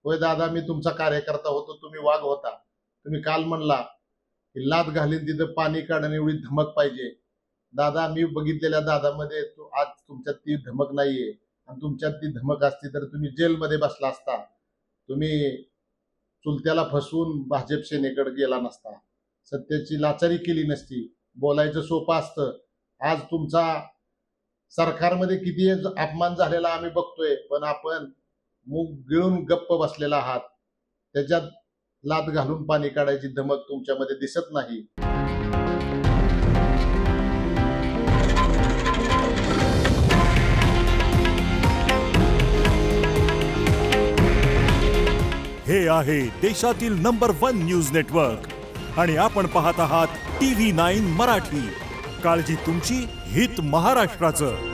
होय दादा, मी तुमचा कार्यकर्ता होतो, तुम्ही वाघ होता. तुम्ही काल म्हणला की लात घालीन तिथं पाणी काढणं एवढी धमक पाहिजे. दादा, मी बघितलेल्या दादामध्ये आज तुमच्यात ती धमक नाहीये. आणि तुमच्यात ती धमक असती तर तुम्ही जेलमध्ये बसला असता. तुम्ही चुलत्याला फसवून भाजप सेनेकडे गेला नसता, सत्तेची लाचारी केली नसती. बोलायचं सोपं असतं. आज तुमचा सरकारमध्ये किती अपमान झालेला आम्ही बघतोय, पण आपण मूग गिळून गप्प बसलेला आहात. त्याच्यात लात घालून पाणी काढायची धमक तुमच्यामध्ये दिसत नाही. हे आहे देशातील नंबर 1 न्यूज नेटवर्क आणि आपण पाहत आहात TV9 मराठी. काळजी तुमची, हित महाराष्ट्राचं.